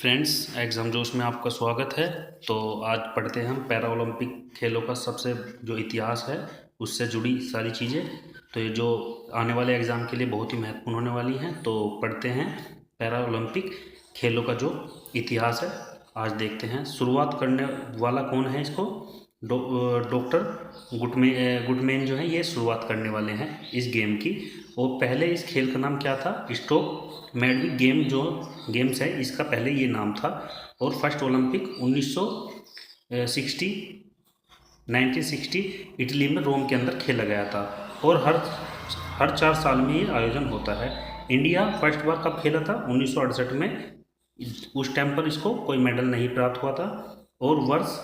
Friends, exam जोश में आपका स्वागत है। तो आज पढ़ते हैं हम पैरा ओलंपिक खेलों का सबसे जो इतिहास है उससे जुड़ी सारी चीज़ें। तो ये जो आने वाले एग्ज़ाम के लिए बहुत ही महत्वपूर्ण होने वाली हैं। तो पढ़ते हैं पैरा ओलंपिक खेलों का जो इतिहास है। आज देखते हैं शुरुआत करने वाला कौन है इसको। डॉक्टर गुटमेन जो है ये शुरुआत करने वाले हैं इस गेम की। और पहले इस खेल का नाम क्या था, स्टोक मैडविक गेम जो गेम्स है इसका पहले ये नाम था। और फर्स्ट ओलंपिक 1960 इटली में रोम के अंदर खेला गया था। और हर 4 साल में ये आयोजन होता है। इंडिया फर्स्ट बार कब खेला था, 1968 में। उस टाइम पर इसको कोई मेडल नहीं प्राप्त हुआ था। और वर्ष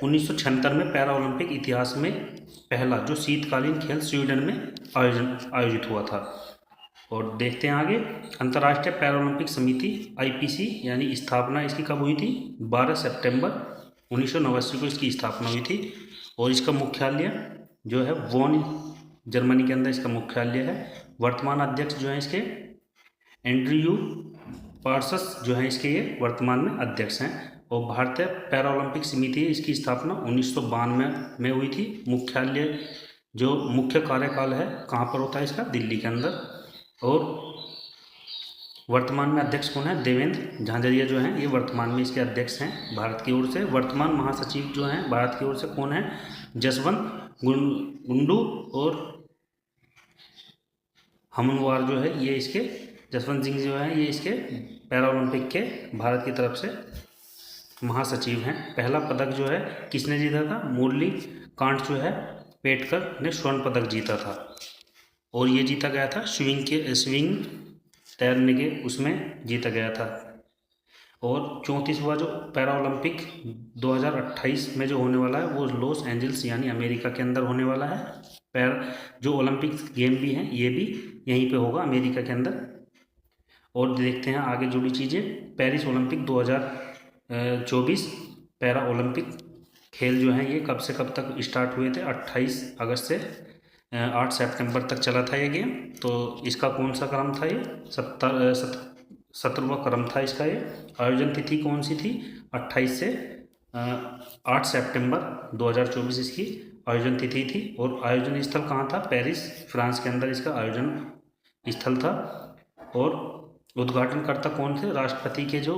1976 में पैरा ओलंपिक इतिहास में पहला जो शीतकालीन खेल स्वीडन में आयोजित हुआ था। और देखते हैं आगे। अंतर्राष्ट्रीय पैरालंपिक समिति आईपीसी यानी स्थापना इसकी कब हुई थी, 12 सितंबर 1989 को इसकी स्थापना हुई थी। और इसका मुख्यालय जो है वोन जर्मनी के अंदर इसका मुख्यालय है। वर्तमान अध्यक्ष जो है इसके एंड्रयू पार्सस जो है इसके ये वर्तमान में अध्यक्ष हैं। और भारतीय पैरालंपिक समिति इसकी स्थापना 1992 में हुई थी। मुख्यालय जो मुख्य कार्यकाल है कहाँ पर होता है इसका, दिल्ली के अंदर। और वर्तमान में अध्यक्ष कौन है, देवेंद्र झांझरिया जो हैं ये वर्तमान में इसके अध्यक्ष हैं भारत की ओर से। वर्तमान महासचिव जो हैं भारत की ओर से कौन है, जसवंत गुंडू और हमनवार जो है ये इसके, जसवंत सिंह जो है ये इसके पैरालंपिक के भारत की तरफ से महासचिव हैं। पहला पदक जो है किसने जीता था, मुरली कांट जो है पेटकर ने स्वर्ण पदक जीता था। और ये जीता गया था स्विंग तैरने के उसमें जीता गया था। और 34वां जो पैरा ओलंपिक 2028 में जो होने वाला है वो लॉस एंजल्स यानी अमेरिका के अंदर होने वाला है। जो ओलंपिक गेम भी हैं ये भी यहीं पे होगा, अमेरिका के अंदर। और देखते हैं आगे जुड़ी चीज़ें। पेरिस ओलंपिक 2024 पैरा ओलंपिक खेल जो हैं ये कब से कब तक स्टार्ट हुए थे, 28 अगस्त से 8 सितंबर तक चला था ये गेम। तो इसका कौन सा क्रम था, ये 17वां क्रम था इसका। ये आयोजन तिथि कौन सी थी, 28 से 8 सितंबर 2024 इसकी आयोजन तिथि थी। और आयोजन स्थल कहाँ था, पेरिस फ्रांस के अंदर इसका आयोजन स्थल था। और उद्घाटनकर्ता कौन थे, राष्ट्रपति के जो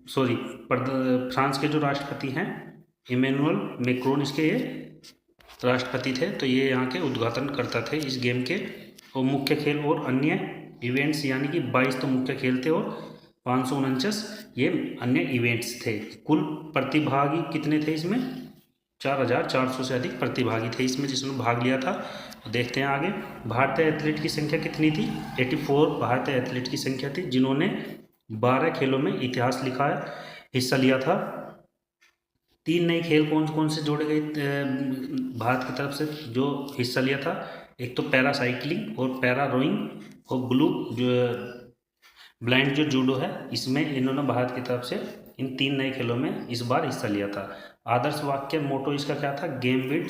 फ्रांस के जो राष्ट्रपति हैं इमैनुअल मैक्रोन इसके ये राष्ट्रपति थे। तो ये यहाँ के उद्घाटन करता थे इस गेम के। और मुख्य खेल और अन्य इवेंट्स यानी कि 22 तो मुख्य खेल थे और 549 ये अन्य इवेंट्स थे। कुल प्रतिभागी कितने थे इसमें, 4400 से अधिक प्रतिभागी थे इसमें जिसने भाग लिया था। तो देखते हैं आगे। भारतीय एथलीट की संख्या कितनी थी, 84 भारतीय एथलीट की संख्या थी जिन्होंने 12 खेलों में इतिहास लिखा है, हिस्सा लिया था। 3 नए खेल कौन कौन से जोड़े गए भारत की तरफ से जो हिस्सा लिया था, एक तो पैरा साइकिलिंग और पैरा रोइंग और ब्लू जो ब्लाइंड जो जूडो है इसमें इन्होंने भारत की तरफ से इन 3 नए खेलों में इस बार हिस्सा लिया था। आदर्श वाक्य मोटो इसका क्या था, गेम विद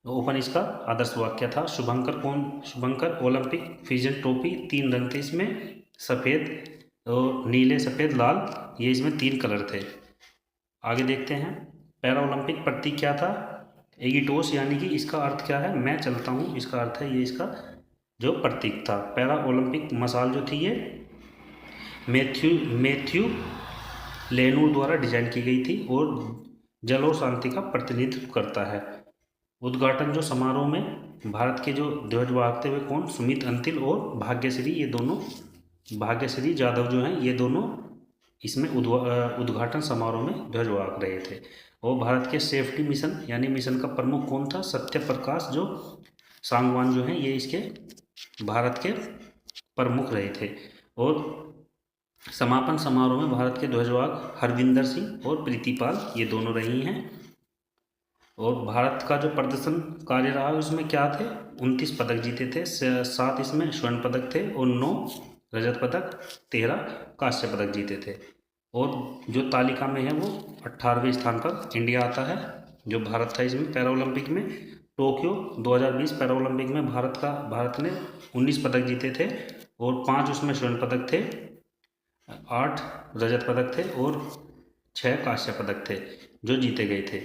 ओपन इसका आदर्श वाक्य था। शुभंकर ओलंपिक फिजन ट्रॉफी 3 रंग थे इसमें, सफ़ेद और नीले, सफ़ेद, लाल, ये इसमें 3 कलर थे। आगे देखते हैं। पैरा ओलंपिक प्रतीक क्या था, एगिटोस यानी कि इसका अर्थ क्या है, मैं चलता हूँ, इसका अर्थ है ये इसका जो प्रतीक था। पैरा ओलंपिक मशाल जो थी ये मैथ्यू लेनूर द्वारा डिजाइन की गई थी और जल और शांति का प्रतिनिधित्व करता है। उद्घाटन जो समारोह में भारत के जो ध्वजवाहक थे वे कौन, सुमित अंतिल और भाग्यश्री, ये दोनों भाग्यश्री जाधव जो हैं ये दोनों इसमें उद्घाटन समारोह में ध्वजवाहक रहे थे। और भारत के सेफ्टी मिशन यानी मिशन का प्रमुख कौन था, सत्य प्रकाश जो सांगवान जो हैं ये इसके भारत के प्रमुख रहे थे। और समापन समारोह में भारत के ध्वजवाहक हरविंदर सिंह और प्रीति पाल ये दोनों रही हैं। और भारत का जो प्रदर्शन कार्य रहा उसमें क्या थे, 29 पदक जीते थे, 7 इसमें स्वर्ण पदक थे और 9 रजत पदक, 13 कांस्य पदक जीते थे। और जो तालिका में है वो 18वें स्थान पर इंडिया आता है जो भारत था इसमें पैरा ओलंपिक में। टोक्यो 2020 पैरा ओलंपिक में भारत ने 19 पदक जीते थे और 5 उसमें स्वर्ण पदक थे 8 रजत पदक थे और 6 कांस्य पदक थे जो जीते गए थे।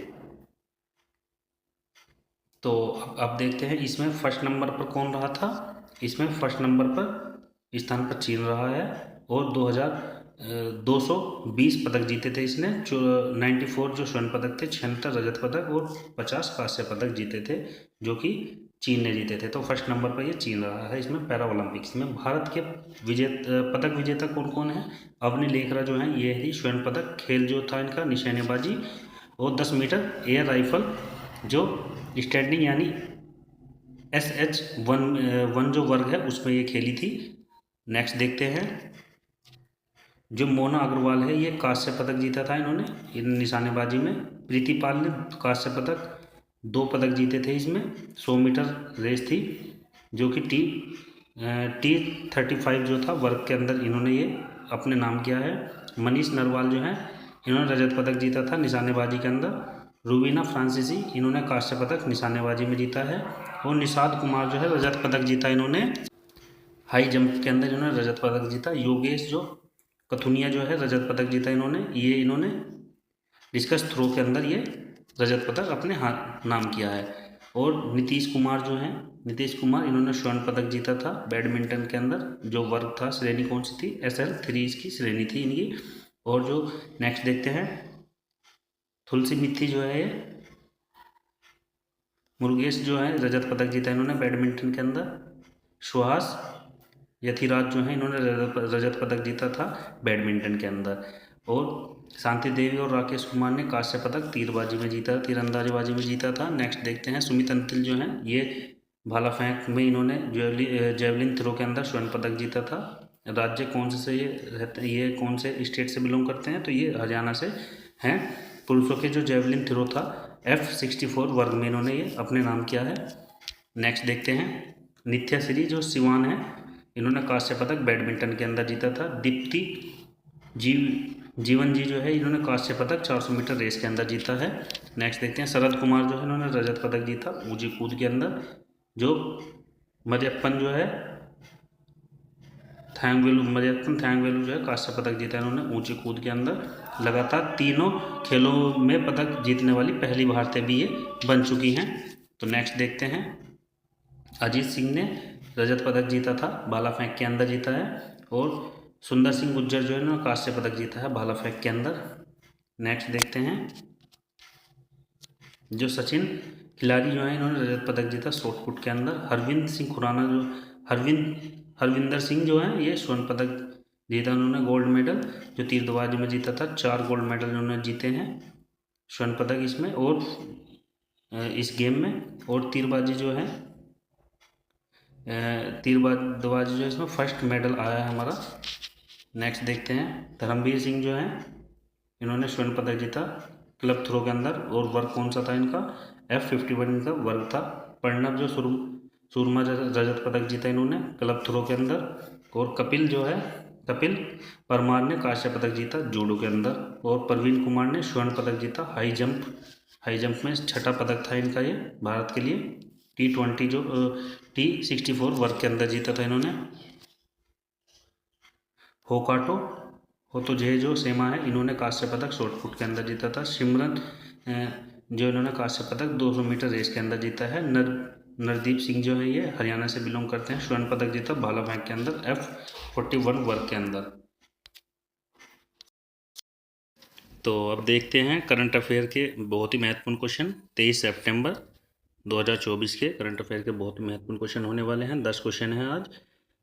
तो अब देखते हैं इसमें फर्स्ट नंबर पर कौन रहा था। इसमें फर्स्ट नंबर पर स्थान पर चीन रहा है और 220 पदक जीते थे इसने। 94 जो स्वर्ण पदक थे, 76 रजत पदक और 50 कांस्य पदक जीते थे जो कि चीन ने जीते थे। तो फर्स्ट नंबर पर ये चीन रहा है इसमें पैरा ओलंपिक्स में। भारत के पदक विजेता कौन कौन है। अवनी लेखरा जो है ये है स्वर्ण पदक। खेल जो था इनका निशानेबाजी और 10 मीटर एयर राइफल जो स्टैंडिंग यानी SH1 जो वर्ग है उसमें ये खेली थी। नेक्स्ट देखते हैं जो मोना अग्रवाल है ये कांस्य पदक जीता था इन्होंने निशानेबाजी में। प्रीति पाल ने कांस्य पदक, 2 पदक जीते थे इसमें। 100 मीटर रेस थी जो कि T35 जो था वर्ग के अंदर इन्होंने ये अपने नाम किया है। मनीष नरवाल जो है इन्होंने रजत पदक जीता था निशानेबाजी के अंदर। रूबीना फ्रांसीसी इन्होंने कांस्य पदक निशानेबाजी में जीता है। और निषाद कुमार जो है रजत पदक जीता इन्होंने हाई जंप के अंदर, इन्होंने रजत पदक जीता। योगेश जो कथुनिया जो है रजत पदक जीता इन्होंने डिस्कस थ्रो के अंदर ये रजत पदक अपने हाथ नाम किया है। और नीतीश कुमार जो हैं नीतीश कुमार इन्होंने स्वर्ण पदक जीता था बैडमिंटन के अंदर। जो वर्ग था श्रेणी कौन सी थी, SL3 इसकी श्रेणी थी इनकी। और जो नेक्स्ट देखते हैं तुलसी मित्ती जो है ये मुरुगेश जो है रजत पदक जीता इन्होंने बैडमिंटन के अंदर। सुहास यथिराज जो है इन्होंने रजत पदक जीता था बैडमिंटन के अंदर। और शांति देवी और राकेश कुमार ने कांस्य पदक तीरबाजी में जीता, तीरंदाजीबाजी में जीता था। नेक्स्ट देखते हैं सुमित अंतिल जो है ये भाला फेंक में इन्होंने जेवलिन थ्रो के अंदर स्वर्ण पदक जीता था। राज्य कौन से ये रहते हैं, ये कौन से स्टेट से बिलोंग करते हैं, तो ये हरियाणा से हैं। पुरुषों के जो जेवलिन थ्रो था F64 वर्ग में इन्होंने ये अपने नाम किया है। नेक्स्ट देखते हैं नित्या श्री जो सिवान है इन्होंने कांस्य पदक बैडमिंटन के अंदर जीता था। दीप्ति जीवन जी जो है इन्होंने कांस्य पदक 400 मीटर रेस के अंदर जीता है। नेक्स्ट देखते हैं शरद कुमार जो है इन्होंने रजत पदक जीता ऊंची कूद के अंदर। जो मरियप्पन जो है थैंगवेलू जो है कांस्य पदक जीता इन्होंने ऊंची कूद के अंदर। लगातार तीनों खेलों में पदक जीतने वाली पहली भारतीय भी ये बन चुकी हैं। तो नेक्स्ट देखते हैं अजीत सिंह ने रजत पदक जीता था भाला फेंक के अंदर जीता है। और सुंदर सिंह गुज्जर जो है ना कांस्य पदक जीता है भाला फेंक के अंदर। नेक्स्ट देखते हैं जो सचिन खिलाड़ी जो है इन्होंने रजत पदक जीता शॉटपुट के अंदर। हरविंदर सिंह जो है ये स्वर्ण पदक जीता उन्होंने गोल्ड मेडल जो तीरंदाजी में जीता था। 4 गोल्ड मेडल उन्होंने जीते हैं स्वर्ण पदक इसमें और इस गेम में। और तीरबाजी जो है तीरंदाजी जो इसमें फर्स्ट मेडल आया है हमारा। नेक्स्ट देखते हैं धर्मवीर सिंह जो है इन्होंने स्वर्ण पदक जीता क्लब थ्रो के अंदर। और वर्ग कौन सा था इनका, F51 इनका वर्ग था। प्रणब जो सूरमा रजत पदक जीता इन्होंने क्लब थ्रो के अंदर। और कपिल परमार ने कांस्य पदक जीता जूडो के अंदर। और प्रवीण कुमार ने स्वर्ण पदक जीता हाई जंप में। 6ठा पदक था इनका ये भारत के लिए। T20 जो T64 वर्ग के अंदर जीता था इन्होंने। होतो जे जो सेमा है इन्होंने कांस्य पदक शॉटपुट के अंदर जीता था। सिमरन जो इन्होंने कांस्य पदक 200 मीटर रेस के अंदर जीता है। नरदीप सिंह जो है ये हरियाणा से बिलोंग करते हैं, स्वर्ण पदक जीता भाला फेंक के अंदर F41 वर्ग के अंदर। तो अब देखते हैं करंट अफेयर के बहुत ही महत्वपूर्ण क्वेश्चन। 23 सितंबर 2024 के करंट अफेयर के बहुत ही महत्वपूर्ण क्वेश्चन होने वाले हैं। 10 क्वेश्चन हैं आज।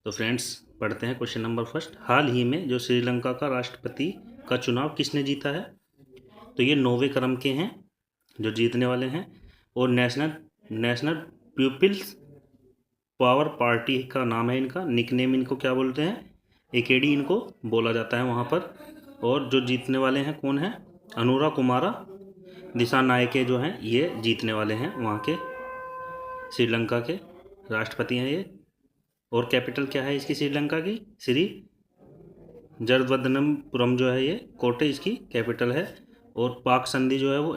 तो फ्रेंड्स पढ़ते हैं क्वेश्चन नंबर फर्स्ट। हाल ही में जो श्रीलंका का राष्ट्रपति का चुनाव किसने जीता है, तो ये 9वें क्रम के हैं जो जीतने वाले हैं। और नेशनल पीपल्स पावर पार्टी का नाम है इनका। निकनेम इनको क्या बोलते हैं, AKD इनको बोला जाता है वहाँ पर। और जो जीतने वाले हैं कौन है, अनुरा कुमारा दिसानायके जो हैं ये जीतने वाले हैं वहाँ के श्रीलंका के राष्ट्रपति हैं ये। और कैपिटल क्या है इसकी श्रीलंका की, श्री जगन्नाथपुरम जो है ये कोटे इसकी कैपिटल है। और पाक संधि जो है वो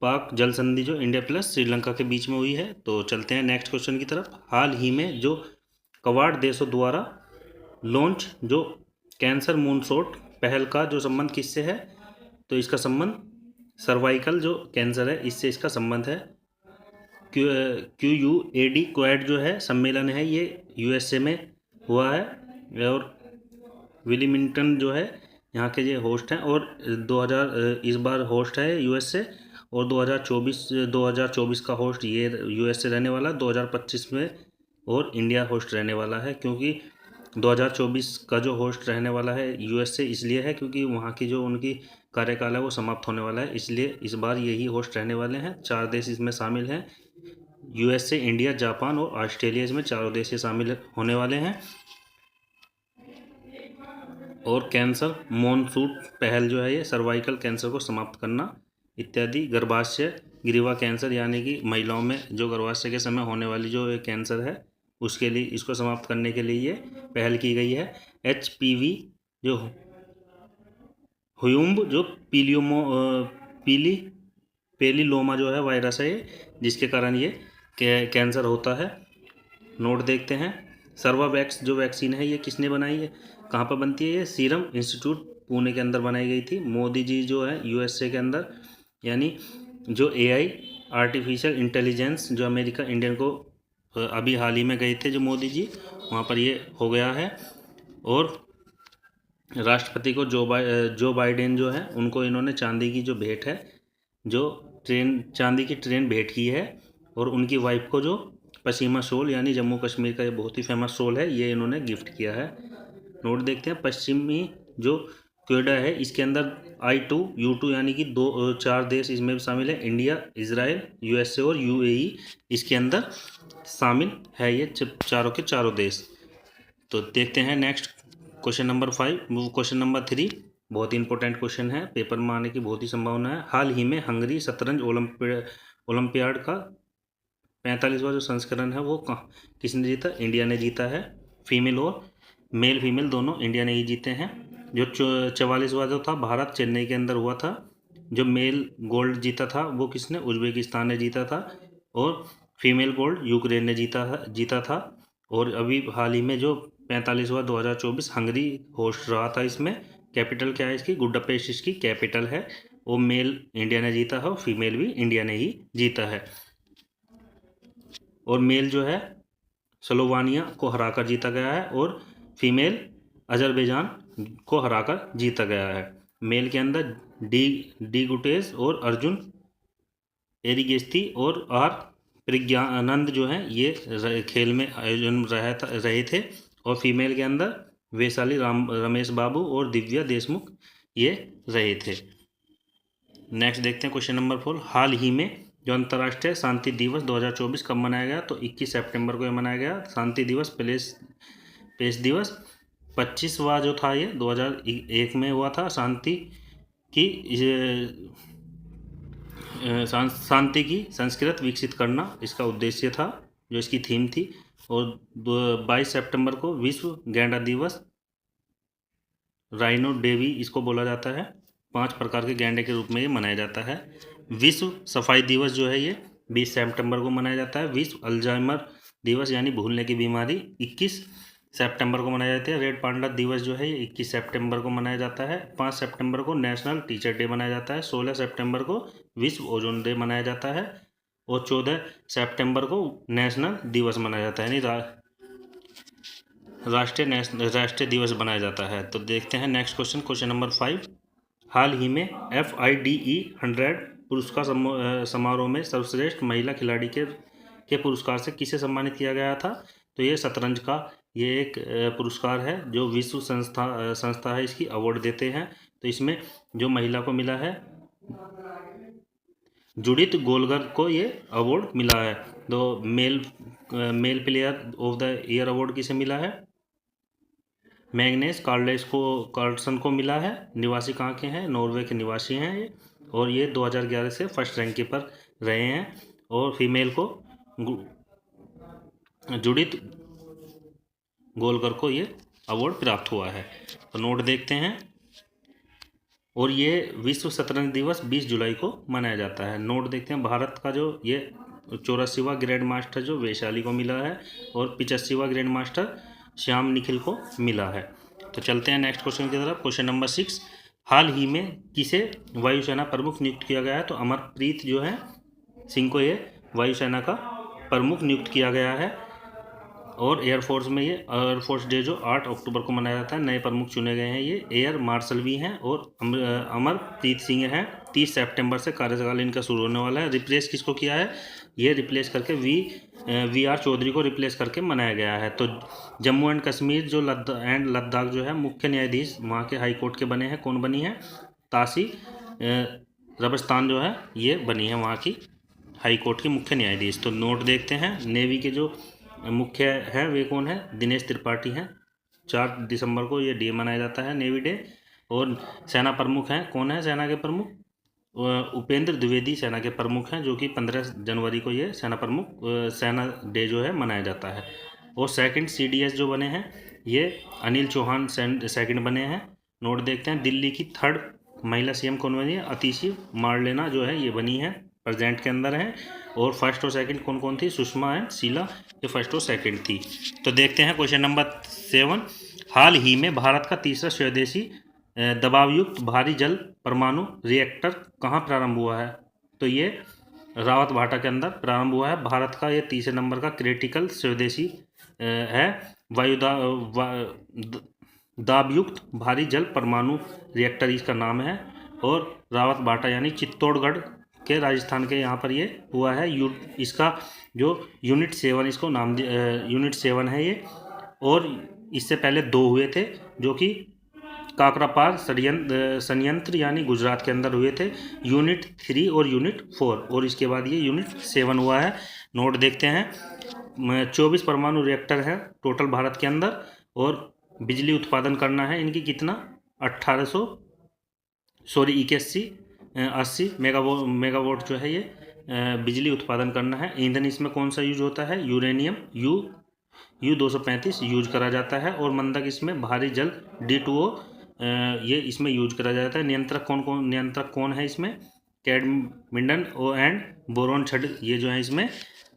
पाक जल संधि जो इंडिया प्लस श्रीलंका के बीच में हुई है। तो चलते हैं नेक्स्ट क्वेश्चन की तरफ। हाल ही में जो क्वाड देशों द्वारा लॉन्च जो कैंसर मूनशॉट पहल का जो संबंध किससे है, तो इसका संबंध सर्वाइकल जो कैंसर है इससे इसका संबंध है। QUAD क्वाड जो है सम्मेलन है ये USA में हुआ है, और विलिमिंगटन जो है यहाँ के ये होस्ट हैं, और 2000 इस बार होस्ट है USA, और 2024 का होस्ट ये US से रहने वाला, 2025 में और इंडिया होस्ट रहने वाला है। क्योंकि 2024 का जो होस्ट रहने वाला है US से इसलिए है क्योंकि वहाँ की जो उनकी कार्यकाल है वो समाप्त होने वाला है, इसलिए इस बार यही होस्ट रहने वाले हैं। 4 देश इसमें शामिल हैं, USA, इंडिया, जापान और ऑस्ट्रेलिया, इसमें चारों देश ये शामिल होने वाले हैं। और कैंसर मॉनसूट पहल जो है ये सर्वाइकल कैंसर को समाप्त करना इत्यादि, गर्भाशय ग्रीवा कैंसर यानी कि महिलाओं में जो गर्भाशय के समय होने वाली जो कैंसर है उसके लिए, इसको समाप्त करने के लिए ये पहल की गई है। HPV जो ह्यूम्ब जो पेलीलोमा जो है वायरस है ये, जिसके कारण ये कैंसर होता है। नोट देखते हैं। सर्वावैक्स जो वैक्सीन है ये किसने बनाई है, कहाँ पर बनती है, ये सीरम इंस्टीट्यूट पुणे के अंदर बनाई गई थी। मोदी जी जो है USA के अंदर, यानी जो AI आर्टिफिशियल इंटेलिजेंस जो अमेरिका इंडियन को अभी हाल ही में गए थे जो मोदी जी, वहाँ पर ये हो गया है। और राष्ट्रपति को जो बाइडेन जो है उनको इन्होंने चांदी की जो भेंट है, जो चांदी की ट्रेन भेंट की है, और उनकी वाइफ को जो पश्चिमा शॉल यानी जम्मू कश्मीर का ये बहुत ही फेमस शॉल है ये इन्होंने गिफ्ट किया है। नोट देखते हैं। पश्चिमी जो क्वेडा है इसके अंदर I2 U2 यानी कि 4 देश इसमें भी शामिल है, इंडिया, इजराइल, USA और UAE इसके अंदर शामिल है, ये चारों के चारों देश। तो देखते हैं next question number 5। Question number 3 बहुत ही इंपॉर्टेंट क्वेश्चन है, पेपर में आने की बहुत ही संभावना है। हाल ही में हंगरी शतरंज ओलंपियाड का 45वां जो संस्करण है वो किसने जीता, इंडिया ने जीता है। फीमेल और मेल फीमेल दोनों इंडिया ने ही जीते हैं। जो 44वां जो था भारत चेन्नई के अंदर हुआ था, जो मेल गोल्ड जीता था वो किसने, उज्बेकिस्तान ने जीता था, और फीमेल गोल्ड यूक्रेन ने जीता था। और अभी हाल ही में जो 45वां 2024 हंगरी होस्ट रहा था, इसमें कैपिटल क्या है इसकी, बुडापेस्ट इसकी कैपिटल है। वो मेल इंडिया ने जीता है और फीमेल भी इंडिया ने ही जीता है। और मेल जो है स्लोवानिया को हराकर जीता गया है, और फीमेल अजरबैजान को हराकर जीता गया है। मेल के अंदर डी गुटेस और अर्जुन एरिगेस्ती और प्रज्ञानंद जो हैं ये खेल में आयोजन रहे थे। और फीमेल के अंदर वैशाली रमेश बाबू और दिव्या देशमुख ये रहे थे। नेक्स्ट देखते हैं क्वेश्चन नंबर 4। हाल ही में जो अंतर्राष्ट्रीय शांति दिवस 2024 कब मनाया गया, तो 21 सितंबर को ये मनाया गया। शांति दिवस पेश दिवस 25वां जो था ये 2001 में हुआ था। शांति की संस्कृत विकसित करना इसका उद्देश्य था, जो इसकी थीम थी। और 22 सितंबर को विश्व गैंडा दिवस, राइनो डेवी इसको बोला जाता है, 5 प्रकार के गैंडे के रूप में ये मनाया जाता है। विश्व सफाई दिवस जो है ये 20 सितंबर को मनाया जाता है। विश्व अल्जाइमर दिवस यानी भूलने की बीमारी 21 सितंबर को मनाया जाता है। रेड पांडा दिवस जो है ये 21 सितंबर को मनाया जाता है। 5 सितंबर को नेशनल टीचर डे मनाया जाता है। 16 सितंबर को विश्व ओजोन डे मनाया जाता है, और 14 सितंबर को नेशनल दिवस मनाया जाता है, यानी राष्ट्रीय दिवस बनाया जाता है। तो देखते हैं नेक्स्ट क्वेश्चन नंबर 5। हाल ही में FIDE 100 पुरस्कार समारोह में सर्वश्रेष्ठ महिला खिलाड़ी के पुरस्कार से किसे सम्मानित किया गया था, तो ये शतरंज का ये एक पुरस्कार है जो विश्व संस्था है इसकी अवार्ड देते हैं। तो इसमें जो महिला को मिला है जुडिथ गोलगर को ये अवार्ड मिला है। तो mail player of the year award किसे मिला है, मैग्नेस कार्लसन को मिला है। निवासी कहाँ के हैं, नॉर्वे के निवासी हैं ये, और ये 2011 से फर्स्ट रैंक पर रहे हैं। और फीमेल को जुडिथ गोलकर को ये अवार्ड प्राप्त हुआ है। तो नोट देखते हैं। और ये विश्व शतरंज दिवस 20 जुलाई को मनाया जाता है। नोट देखते हैं। भारत का जो ये 84वां ग्रैंड मास्टर जो वैशाली को मिला है, और 85वां ग्रैंड मास्टर श्याम निखिल को मिला है। तो चलते हैं नेक्स्ट क्वेश्चन की तरफ। क्वेश्चन नंबर 6, हाल ही में किसे वायुसेना प्रमुख नियुक्त किया गया है? तो अमरप्रीत जो है सिंह को ये वायुसेना का प्रमुख नियुक्त किया गया है। और एयरफोर्स में ये एयरफोर्स डे जो 8 अक्टूबर को मनाया जाता है, नए प्रमुख चुने गए हैं। ये एयर मार्शल भी हैं और अमरप्रीत सिंह हैं। 30 सितंबर से कार्यकाल इनका शुरू होने वाला है। रिप्लेस किसको किया है? ये रिप्लेस करके वी आर चौधरी को रिप्लेस करके मनाया गया है। तो जम्मू एंड कश्मीर जो लद्दाख जो है मुख्य न्यायाधीश वहाँ के हाई कोर्ट के बने हैं। कौन बनी है? तासी रबस्तान जो है ये बनी है वहाँ की हाई कोर्ट की मुख्य न्यायाधीश। तो नोट देखते हैं। नेवी के जो मुख्य हैं वे कौन है? दिनेश त्रिपाठी हैं। 4 दिसंबर को ये डे मनाया जाता है, नेवी डे। और सेना प्रमुख हैं, कौन है सेना के प्रमुख? उपेंद्र द्विवेदी सेना के प्रमुख हैं, जो कि 15 जनवरी को ये सेना डे जो है मनाया जाता है। और सेकंड CDS जो बने हैं ये अनिल चौहान सेकंड बने हैं। नोट देखते हैं। दिल्ली की 3rd महिला CM कौन बनी है? अतिशी मार्लेना जो है ये बनी है, प्रेजेंट के अंदर है। और फर्स्ट और सेकंड कौन कौन थी? सुषमा एंड शीला, ये फर्स्ट और सेकंड थी। तो देखते हैं क्वेश्चन नंबर 7, हाल ही में भारत का तीसरा स्वदेशी दबावयुक्त भारी जल परमाणु रिएक्टर कहाँ प्रारंभ हुआ है? तो ये रावत भाटा के अंदर प्रारंभ हुआ है। भारत का ये तीसरे नंबर का क्रिटिकल स्वदेशी है दाबयुक्त भारी जल परमाणु रिएक्टर इसका नाम है। और रावत भाटा यानी चित्तौड़गढ़ के राजस्थान के यहाँ पर ये हुआ है। इसका जो यूनिट 7 इसको नाम यूनिट 7 है ये। और इससे पहले 2 हुए थे जो कि काकरापार संयंत्र यानी गुजरात के अंदर हुए थे, यूनिट 3 और यूनिट 4। और इसके बाद ये यूनिट 7 हुआ है। नोट देखते हैं। 24 परमाणु रिएक्टर हैं टोटल भारत के अंदर। और बिजली उत्पादन करना है इनकी कितना? 81 मेगावाट जो है ये बिजली उत्पादन करना है। ईंधन इसमें कौन सा यूज होता है? यूरेनियम U-235 यूज करा जाता है। और मंदक इसमें भारी जल D2O ये इसमें यूज करा जाता है। नियंत्रक कौन है इसमें? कैडमिंडन एंड बोरोन छड़ ये जो है इसमें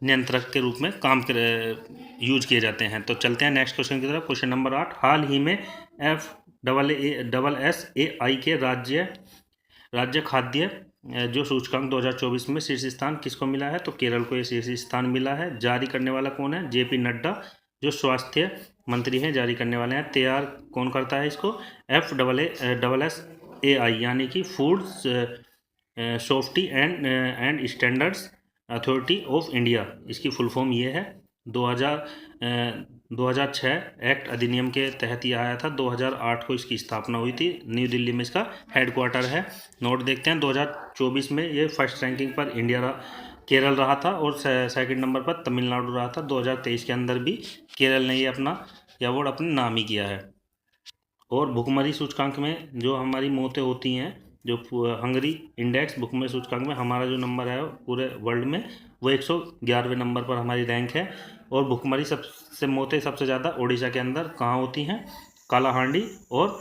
नियंत्रक के रूप में यूज किए जाते हैं। तो चलते हैं नेक्स्ट क्वेश्चन की तरफ। क्वेश्चन नंबर 8, हाल ही में FSSAI के राज्य खाद्य जो सूचकांक 2024 में शीर्ष स्थान किसको मिला है? तो केरल को ये शीर्ष स्थान मिला है। जारी करने वाला कौन है? JP नड्डा जो स्वास्थ्य मंत्री हैं जारी करने वाले हैं। तैयार कौन करता है इसको? FSSAI यानी कि food safety and standards authority of India, इसकी फुल फॉर्म ये है। 2006 एक्ट अधिनियम के तहत ये आया था। 2008 को इसकी स्थापना हुई थी। न्यू दिल्ली में इसका हेडक्वार्टर है। नोट देखते हैं। 2024 में ये फर्स्ट रैंकिंग पर केरल रहा था और सेकंड नंबर पर तमिलनाडु रहा था। 2023 के अंदर भी केरल ने ये अवार्ड अपने नाम ही किया है। और भुखमरी सूचकांक में जो हमारी मौतें होती हैं, जो हंगरी इंडेक्स भुखमरी सूचकांक में हमारा जो नंबर है पूरे वर्ल्ड में वो 111वें नंबर पर हमारी रैंक है। और भुखमरी मौतें सबसे ज़्यादा उड़ीसा के अंदर कहाँ होती हैं? कालाहांडी और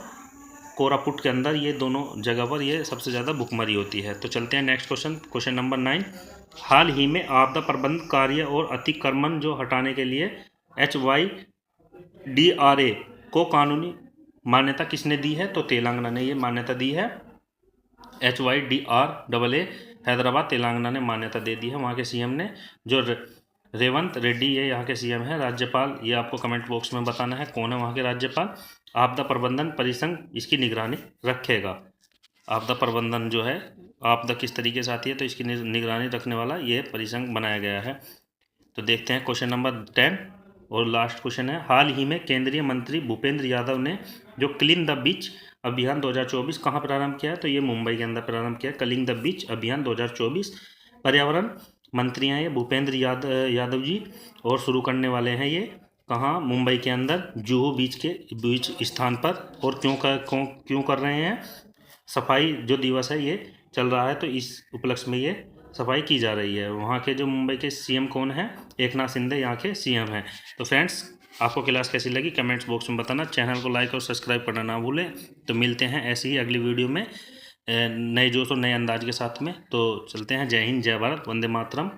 कोरापुट के अंदर, ये दोनों जगह पर ये सबसे ज़्यादा भुखमरी होती है। तो चलते हैं नेक्स्ट क्वेश्चन नंबर 9, हाल ही में आपदा प्रबंधन कार्य और अतिक्रमण जो हटाने के लिए HYDRA को कानूनी मान्यता किसने दी है? तो तेलंगाना ने ये मान्यता दी है। HYDRA हैदराबाद तेलंगाना ने मान्यता दे दी है वहाँ के CM ने, जो रेवंत रेड्डी ये यहाँ के CM है। राज्यपाल ये आपको कमेंट बॉक्स में बताना है कौन है वहाँ के राज्यपाल। आपदा प्रबंधन परिसंघ इसकी निगरानी रखेगा। आपदा प्रबंधन जो है, आपदा किस तरीके से आती है तो इसकी निगरानी रखने वाला ये परिसंघ बनाया गया है। तो देखते हैं क्वेश्चन नंबर 10 और लास्ट क्वेश्चन है, हाल ही में केंद्रीय मंत्री भूपेंद्र यादव ने जो क्लीन द बीच अभियान 2024 कहाँ प्रारंभ किया है? तो ये मुंबई के अंदर प्रारंभ किया। क्लीन द बीच अभियान 2024 पर्यावरण मंत्री हैं ये भूपेंद्र यादव जी, और शुरू करने वाले हैं ये कहाँ? मुंबई के अंदर जुहू बीच स्थान पर। और क्यों कर रहे हैं? सफाई जो दिवस है ये चल रहा है, तो इस उपलक्ष्य में ये सफाई की जा रही है। वहाँ के जो मुंबई के CM कौन है? एकनाथ शिंदे यहाँ के CM हैं। तो फ्रेंड्स, आपको क्लास कैसी लगी कमेंट्स बॉक्स में बताना। चैनल को लाइक और सब्सक्राइब करना ना भूलें। तो मिलते हैं ऐसे ही अगली वीडियो में नए जोश और नए अंदाज के साथ में। तो चलते हैं। जय हिंद, जय भारत, वंदे मातरम।